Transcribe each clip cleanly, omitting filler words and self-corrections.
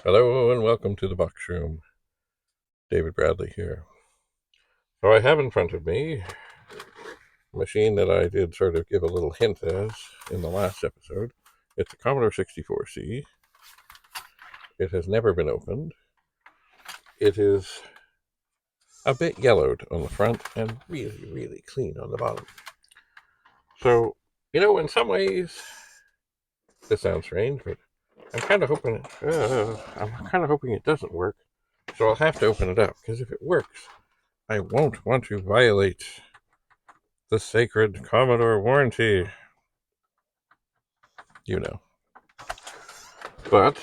Hello and welcome to the Box Room. David Bradley here. So I have in front of me a machine that I did sort of give a little hint as in the last episode. It's a Commodore 64C. It has never been opened. It is a bit yellowed on the front and really, really clean on the bottom. So, in some ways, this sounds strange, but I'm kind of hoping it doesn't work. So I'll have to open it up, because if it works, I won't want to violate the sacred Commodore warranty. But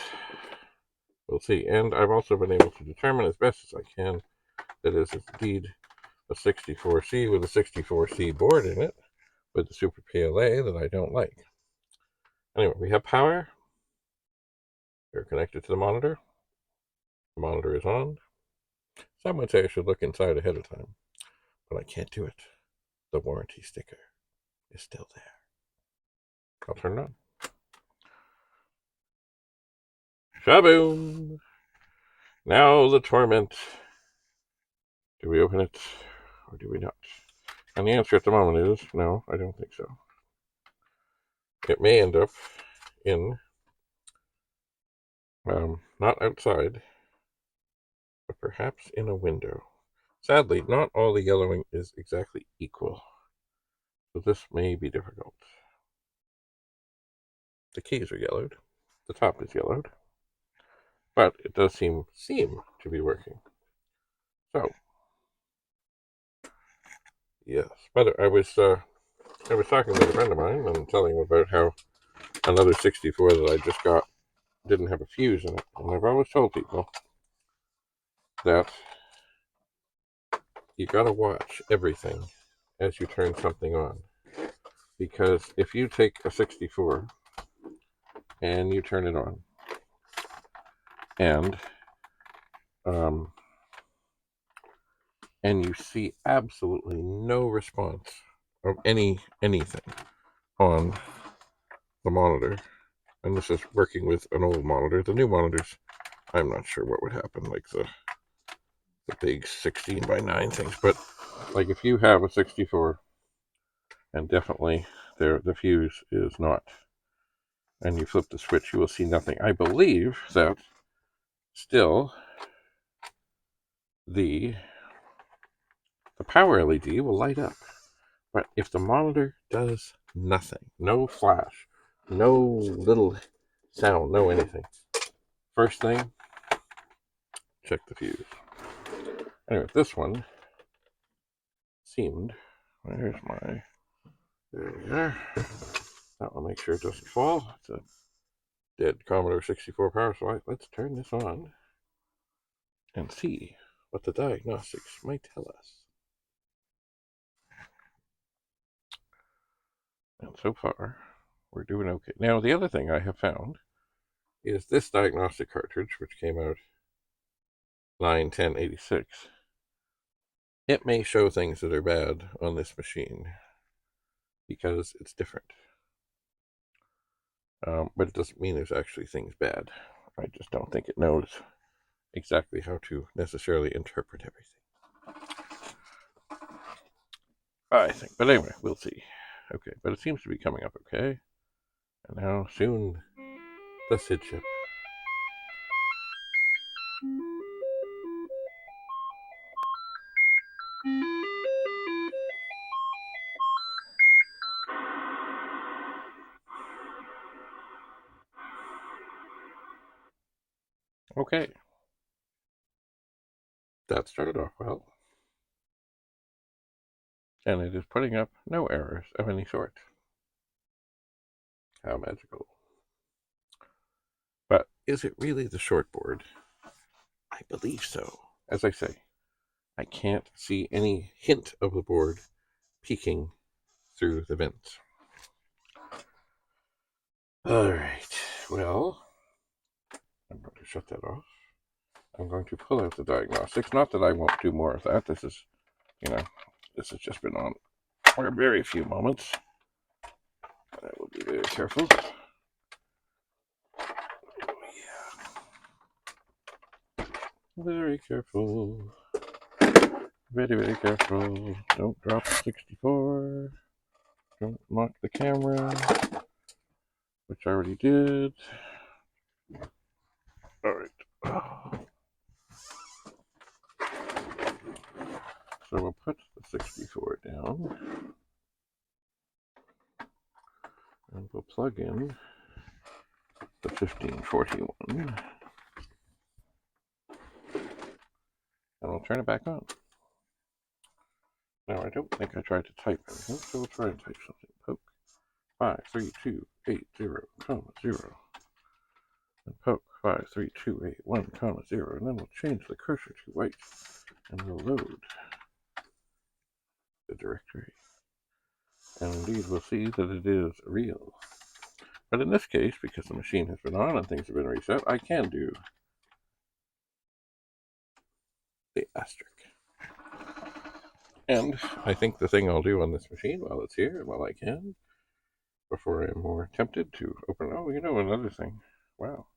we'll see. And I've also been able to determine as best as I can that it is indeed a 64C with a 64C board in it with the Super PLA that I don't like. Anyway, we have power. We're connected to the monitor. The monitor is on. Some would say I should look inside ahead of time, but I can't do it. The warranty sticker is still there. I'll turn it on. Shaboom! Now the torment. Do we open it or do we not? And the answer at the moment is no, I don't think so. It may end up in, not outside, but perhaps in a window. Sadly, not all the yellowing is exactly equal, so this may be difficult. The keys are yellowed, the top is yellowed, but it does seem to be working. So, yes. But I was talking with a friend of mine and telling him about how another 64 that I just got didn't have a fuse in it. And I've always told people that you gotta watch everything as you turn something on. Because if you take a 64 and you turn it on and you see absolutely no response of anything on the monitor, and this is working with an old monitor. The new monitors, I'm not sure what would happen, like the big 16 by 9 things, but like if you have a 64 and definitely the fuse is not, and you flip the switch, you will see nothing. I believe that still the power LED will light up, but if the monitor does nothing, no flash, no little sound, no anything, first thing, check the fuse. Anyway, this one seemed, there we are. That will make sure it doesn't fall. It's a dead Commodore 64 power supply. Let's turn this on and see what the diagnostics might tell us. And so far, we're doing okay. Now, the other thing I have found is this diagnostic cartridge, which came out 9/10/86. It may show things that are bad on this machine because it's different. But it doesn't mean there's actually things bad. I just don't think it knows exactly how to necessarily interpret everything. I think. But anyway, we'll see. Okay, but it seems to be coming up okay. And now, soon, the SID chip. Okay. That started off well. And it is putting up no errors of any sort. How magical. But is it really the shortboard? I believe so. As I say, I can't see any hint of the board peeking through the vents. All right. Well, I'm going to shut that off. I'm going to pull out the diagnostics. Not that I won't do more of that. This is, this has just been on for a very few moments. I will be very careful. Oh, yeah. Very careful. Very, very careful. Don't drop the 64. Don't knock the camera, which I already did. Alright. So we'll put the 64 down. And we'll plug in the 1541. And we'll turn it back on. Now, I don't think I tried to type anything, so we'll try and type something. Poke 53280, and poke 53281, and then we'll change the cursor to white, and we'll load the directory. And indeed, we'll see that it is real. But in this case, because the machine has been on and things have been reset, I can do the asterisk. And I think the thing I'll do on this machine while it's here, and while I can, before I'm more tempted to open, oh, you know, another thing. Wow.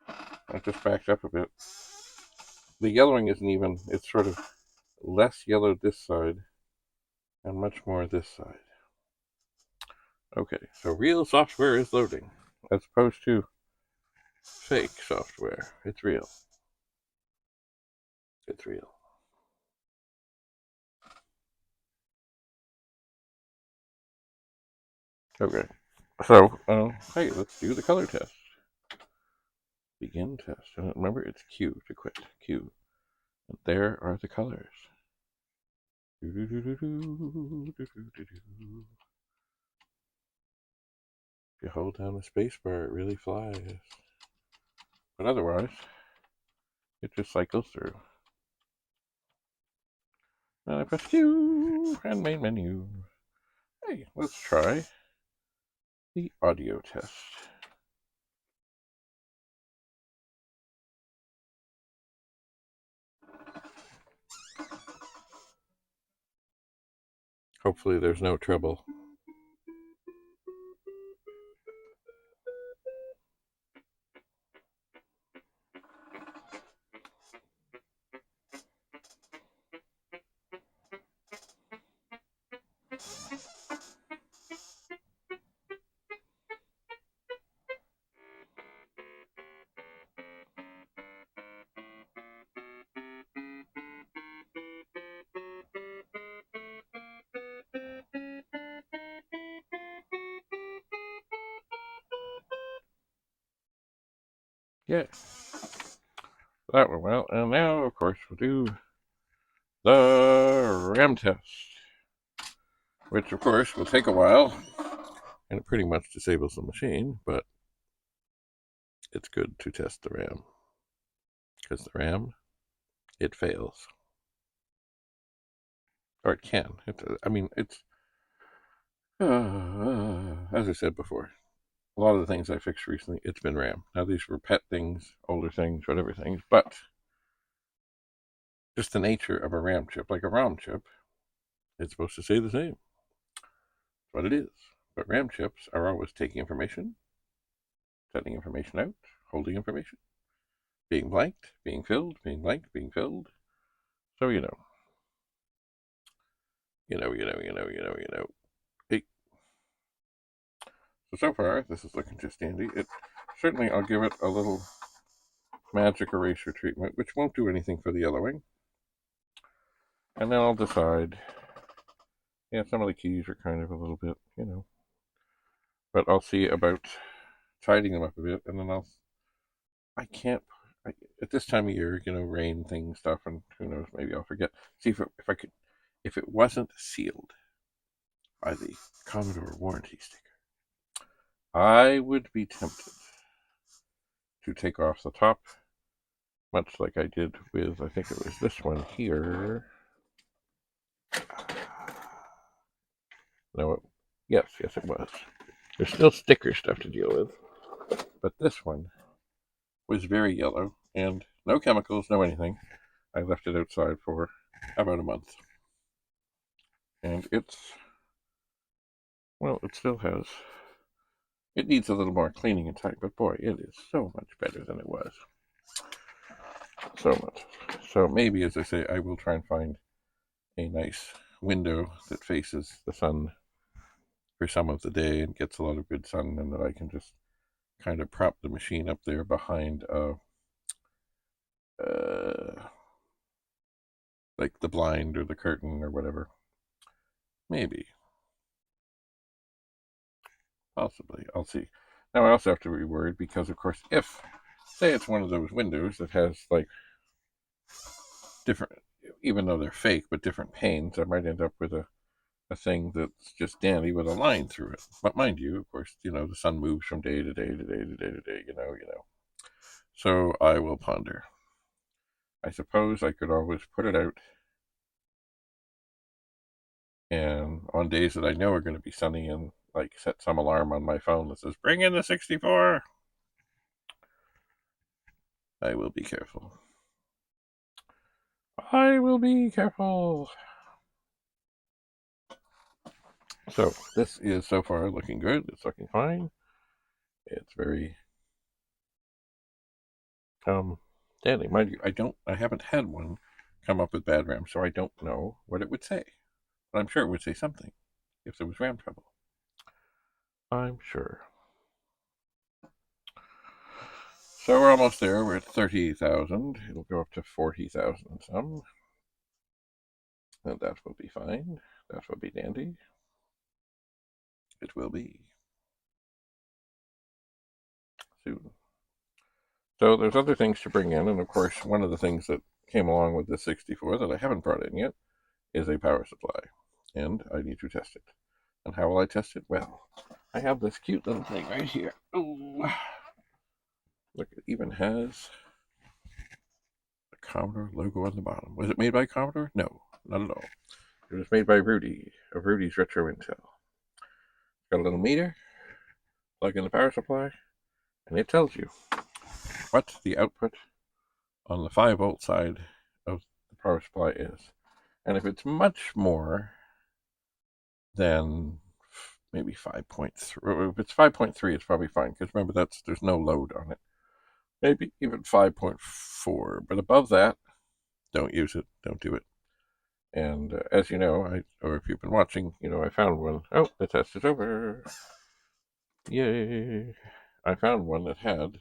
I just backed up a bit. The yellowing isn't even, it's sort of less yellowed this side and much more this side. Okay, so real software is loading, as opposed to fake software. It's real. It's real. Okay, so, hey, let's do the color test. Begin test. And remember, it's Q to quit. Q. And there are the colors. If you hold down the space bar, it really flies. But otherwise, it just cycles through. And I press Q and main menu. Hey, let's try the audio test. Hopefully there's no trouble. Yeah, that went well. And now, of course, we'll do the RAM test, which, of course, will take a while. And it pretty much disables the machine, but it's good to test the RAM. Because the RAM, it fails. Or it can. It's as I said before, a lot of the things I fixed recently, it's been RAM. Now, these were pet things, older things, whatever things, but just the nature of a RAM chip, like a ROM chip, it's supposed to stay the same. That's what it is. But RAM chips are always taking information, sending information out, holding information, being blanked, being filled, being blanked, being filled. So, you know. Hey. So far, this is looking just dandy. Certainly, I'll give it a little magic eraser treatment, which won't do anything for the yellowing. And then I'll decide. Yeah, some of the keys are kind of a little bit, But I'll see about tidying them up a bit, and then at this time of year, rain thing stuff, and who knows, maybe I'll forget. See if it wasn't sealed by the Commodore warranty sticker, I would be tempted to take off the top, much like I did with, I think it was this one here. No, yes, it was. There's still sticker stuff to deal with, but this one was very yellow, and no chemicals, no anything. I left it outside for about a month. And it still has, it needs a little more cleaning and time, but boy, it is so much better than it was. so much. So maybe, as I say, I will try and find a nice window that faces the sun for some of the day and gets a lot of good sun, and that I can just kind of prop the machine up there behind like the blind or the curtain or whatever. Maybe. Possibly. I'll see. Now I also have to be worried because, of course, if, say it's one of those windows that has like different, even though they're fake, but different panes, I might end up with a thing that's just dandy with a line through it. But mind you, of course, the sun moves from day to day to day to day to day, So I will ponder. I suppose I could always put it out, and on days that I know are going to be sunny, and like set some alarm on my phone that says, "Bring in the 64." I will be careful. I will be careful. So this is so far looking good. It's looking fine. It's very dandy. Mind you, I haven't had one come up with bad RAM, so I don't know what it would say. But I'm sure it would say something if there was RAM trouble. I'm sure. So we're almost there. We're at 30,000. It'll go up to 40,000 and some. And that will be fine. That will be dandy. It will be. Soon. So there's other things to bring in, and of course, one of the things that came along with the 64 that I haven't brought in yet is a power supply, and I need to test it. And how will I test it? Well, I have this cute little thing right here. Ooh. Look, it even has the Commodore logo on the bottom. Was it made by Commodore? No, not at all. It was made by Rudy of Rudy's Retro Intel. Got a little meter, plug in the power supply, and it tells you what the output on the 5-volt side of the power supply is. And if it's much more than maybe 5.3, if it's 5.3, it's probably fine, because remember, there's no load on it. Maybe even 5.4, but above that, don't use it, don't do it. And as you know, or if you've been watching, I found one. Oh, the test is over. Yay. I found one that had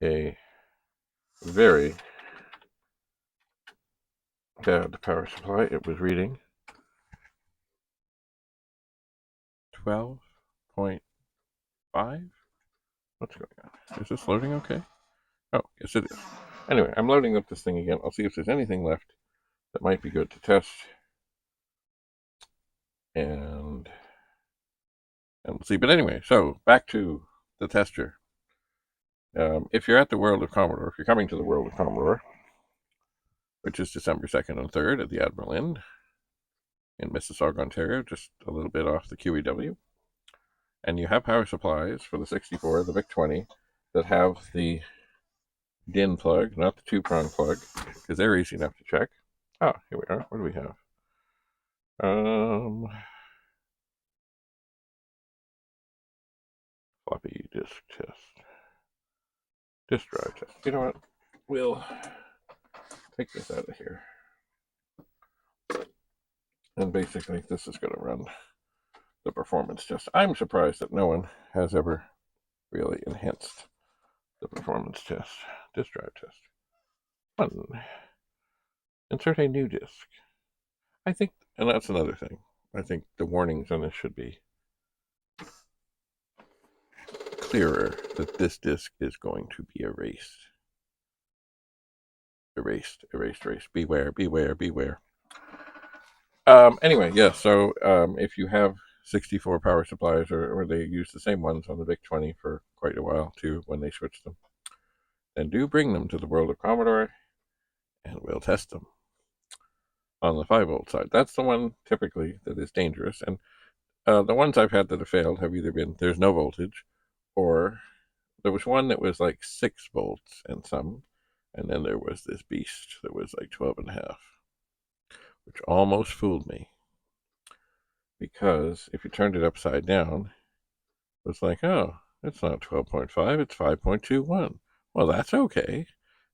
a very bad power supply. It was reading 12.5. What's going on? Is this loading okay? Oh, yes it is. Anyway, I'm loading up this thing again. I'll see if there's anything left that might be good to test. And we'll see. But anyway, so back to the tester. If you're at the World of Commodore, if you're coming to the World of Commodore, which is December 2nd and 3rd at the Admiral INN in Mississauga, Ontario, just a little bit off the QEW, and you have power supplies for the 64, the VIC-20, that have the DIN plug, not the 2-prong plug, because they're easy enough to check. Oh, here we are. What do we have? Floppy disk test. Disk drive test. You know what? We'll take this out of here. And basically, this is going to run the performance test. I'm surprised that no one has ever really enhanced the performance test. Disk drive test. 1. Insert a new disk. I think, and that's another thing, I think the warnings on this should be clearer that this disk is going to be erased. Erased. Beware, beware, beware. Anyway, yeah, so if you have 64 power supplies, or they use the same ones on the VIC-20 for quite a while too when they switch them, then do bring them to the World of Commodore and we'll test them on the 5-volt side. That's the one typically that is dangerous, and the ones I've had that have failed have either been there's no voltage, or there was one that was like 6 volts and some, and then there was this beast that was like 12.5, which almost fooled me, because if you turned it upside down, it was like, oh, it's not 12.5, it's 5.21. Well, that's okay.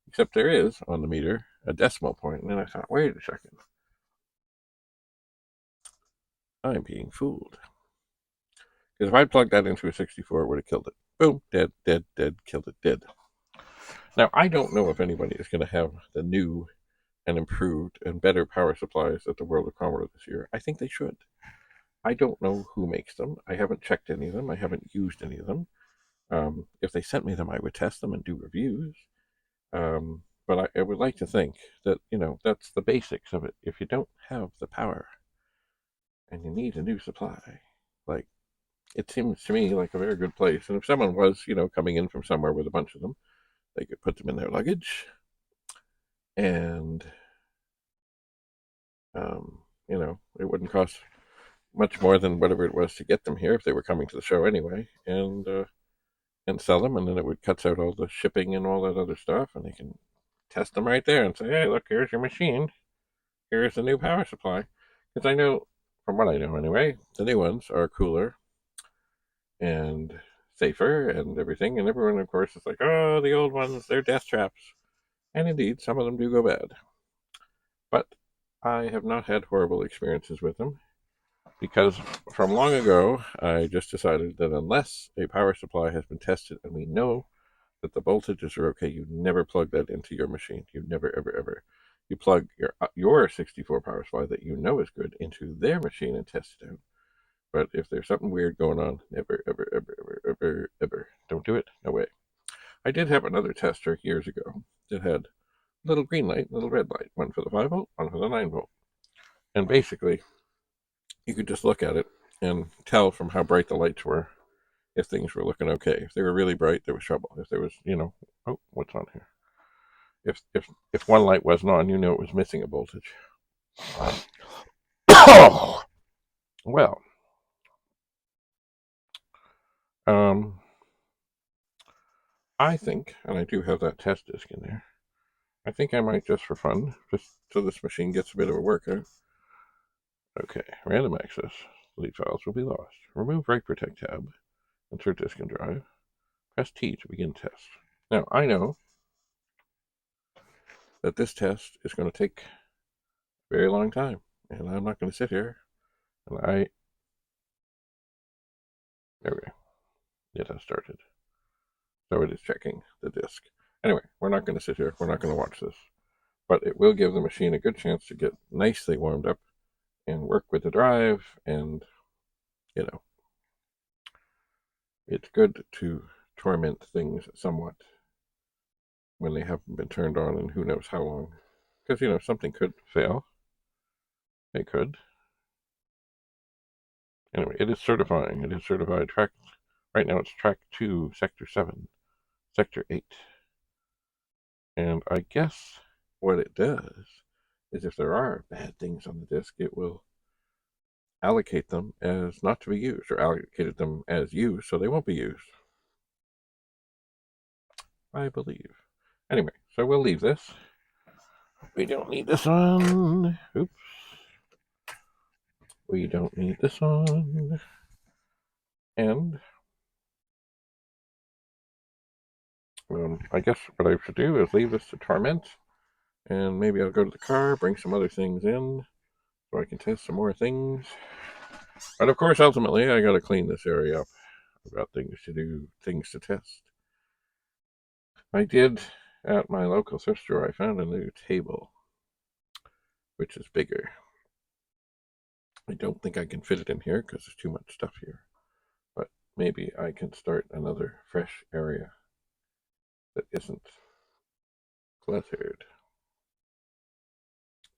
Except there is, on the meter, a decimal point. And then I thought, wait a second. I'm being fooled. Because if I'd plugged that into a 64, it would have killed it. Boom, dead, dead, dead, killed it, dead. Now, I don't know if anybody is going to have the new and improved and better power supplies at the World of Commodore this year. I think they should. I don't know who makes them. I haven't checked any of them. I haven't used any of them. If they sent me them, I would test them and do reviews. But I would like to think that, that's the basics of it. If you don't have the power and you need a new supply, like, it seems to me like a very good place. And if someone was, coming in from somewhere with a bunch of them, they could put them in their luggage and, it wouldn't cost much more than whatever it was to get them here if they were coming to the show anyway, and sell them, and then it cuts out all the shipping and all that other stuff, and they can test them right there and say, hey, look, here's your machine. Here's the new power supply. Because I know, from what I know anyway, the new ones are cooler and safer and everything, and everyone, of course, is like, oh, the old ones, they're death traps. And indeed, some of them do go bad. But I have not had horrible experiences with them, because from long ago, I just decided that unless a power supply has been tested and we know that the voltages are okay, you never plug that into your machine. You never, ever, ever. You plug your 64 power supply that you know is good into their machine and test it out. But if there's something weird going on, never, ever, ever, ever, ever, ever. Don't do it. No way. I did have another tester years ago that had a little green light, little red light, one for the 5 volt, one for the 9 volt. And basically, you could just look at it and tell from how bright the lights were if things were looking okay. If they were really bright, there was trouble. If there was, oh, what's on here? If one light wasn't on, you knew it was missing a voltage. Well, I think, and I do have that test disk in there, I think I might, just for fun, just so this machine gets a bit of a workout. Okay, random access. Delete files will be lost. Remove write protect tab. Insert disk and drive. Press T to begin test. Now, I know that this test is going to take a very long time, and I'm not going to sit here and there we go. It has started. So it is checking the disk. Anyway, we're not going to sit here. We're not going to watch this. But it will give the machine a good chance to get nicely warmed up and work with the drive. And, it's good to torment things somewhat when they haven't been turned on and who knows how long. Because, something could fail. It could. Anyway, it is certifying. It is certified track. Right now it's track 2, sector 7, sector 8. And I guess what it does is if there are bad things on the disk, it will allocate them as not to be used, or allocated them as used, so they won't be used, I believe. Anyway, so we'll leave this. We don't need this on. Oops. We don't need this on. And I guess what I should do is leave this to torment, and maybe I'll go to the car, bring some other things in, so I can test some more things. But of course, ultimately, I got to clean this area up. I've got things to do, things to test. I did, at my local thrift store, I found a new table, which is bigger. I don't think I can fit it in here because there's too much stuff here. But maybe I can start another fresh area that isn't cluttered.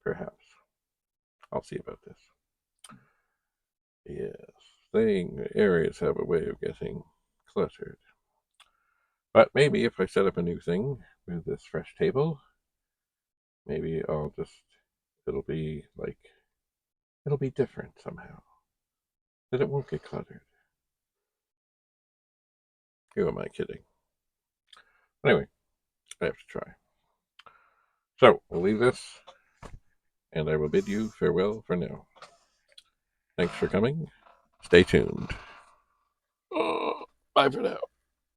Perhaps. I'll see about this. Yes, areas have a way of getting cluttered. But maybe if I set up a new thing with this fresh table, maybe it'll be different somehow. That it won't get cluttered. Who am I kidding? Anyway, I have to try. So, we'll leave this, and I will bid you farewell for now. Thanks for coming. Stay tuned. Bye for now.